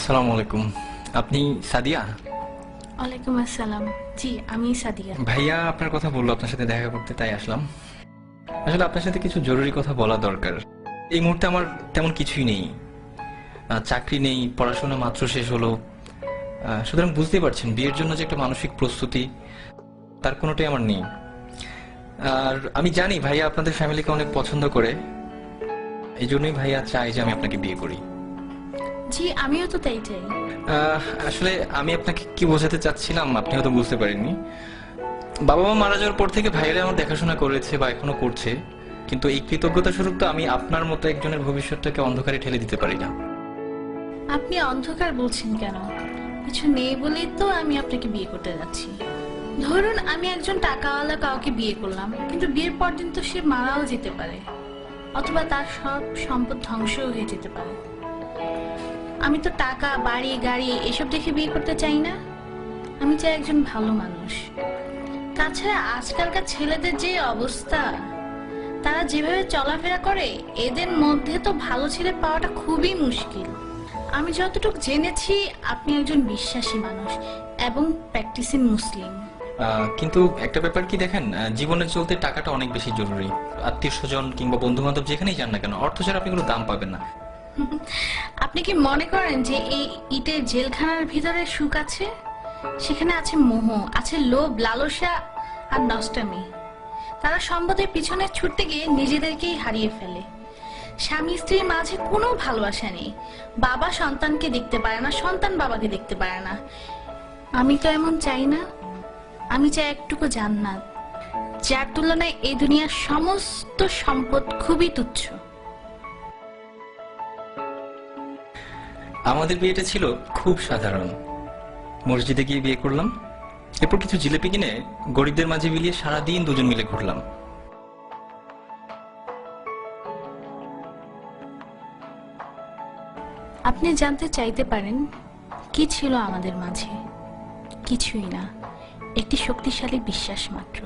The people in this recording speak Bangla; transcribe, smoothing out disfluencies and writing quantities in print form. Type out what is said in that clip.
আসসালামু আলাইকুম। আপনি সাদিয়া? ওয়ালাইকুম আসসালাম। জি, আমি সাদিয়া। ভাইয়া আপনার কথা বললো আপনার সাথে দেখা করতে, তাই আসলাম। আসলে আপনার সাথে কিছু জরুরি কথা বলা দরকার। এই মুহূর্তে আমার তেমন কিছুই নেই, চাকরি নেই, পড়াশোনা মাত্র শেষ হলো। সুতরাং বুঝতেই পারছেন বিয়ের জন্য যে একটা মানসিক প্রস্তুতি, তার কোনোটাই আমার নেই। আর আমি জানি ভাইয়া আপনাদের ফ্যামিলিকে অনেক পছন্দ করে, এই জন্যই ভাইয়া চাই যে আমি আপনাকে বিয়ে করি। জি, আমিও তো তাই চাই। আসলে আমি আপনাকে কি বোঝাতে চাচ্ছিলাম আপনি হয়তো বুঝতে পারেননি। বাবা মা মারা যাওয়ার পর থেকে ভাইয়েরা আমার দেখাশোনা করেছে বা এখনো করছে, কিন্তু এই কৃতজ্ঞতা স্বরূপ তো আমি আপনার মতো একজনের ভবিষ্যৎটাকে অন্ধকারে ঠেলে দিতে পারি না। আপনি অন্ধকার বলছেন কেন? কিছু নেই বলেই তো আমি আপনাকে বিয়ে করতে যাচ্ছি। ধরুন আমি একজন টাকাওয়ালা কাউকে বিয়ে করলাম, কিন্তু বিয়ের পর দিন তো সে মারাও যেতে পারে, অথবা তার সব সম্পদ ধ্বংসও হয়ে যেতে পারে। আমি তো টাকা, বাড়ি, গাড়ি এসব দেখে বিয়ে করতে চাই না। আমি চাই একজন ভালো মানুষ। তাছাড়া আজকালকার ছেলেদের যে অবস্থা, তারা যেভাবে চলাফেরা করে, এদের মধ্যে তো ভালো ছেলে পাওয়াটা খুবই মুশকিল। আমি যতটুকু জেনেছি আপনি একজন বিশ্বাসী মানুষ এবং প্র্যাকটিসিং মুসলিম। কিন্তু একটা ব্যাপার কি দেখেন, জীবনে চলতে টাকাটা অনেক বেশি জরুরি। আত্মীয় স্বজন কিংবা বন্ধু বান্ধব যেখানেই যান না কেন, অর্থ ছাড়া আপনি কোনো দাম পাবেন না। আপনি কি মনে করেন যে এই ইটের জেলখানার ভিতরে সুখ আছে? সেখানে আছে মোহ, আছে লোভ, লালসা আর নষ্টামি। তারা সম্পদের পিছনে ছুটতে গিয়ে নিজেদেরকেই হারিয়ে ফেলে। স্বামী স্ত্রীর মাঝে কোনো ভালোবাসা নেই। বাবা সন্তানকে দেখতে পারে না, সন্তান বাবাকে দেখতে পারে না। আমি তো এমন চাই না। আমি চাই একটুকু জান্নাত, যার তুলনায় এই দুনিয়ার সমস্ত সম্পদ খুবই তুচ্ছ। আমাদের বিয়েটা ছিল খুব সাধারণ। মসজিদে গিয়ে বিয়ে করলাম, এরপর কিছু জিলেপি কিনে গরিবদের মাঝে বিলিয়ে সারাদিন দুজন মিলে ঘুরলাম। আপনি জানতে চাইতে পারেন কি ছিল আমাদের মাঝে? কিছুই না, একটি শক্তিশালী বিশ্বাস মাত্র।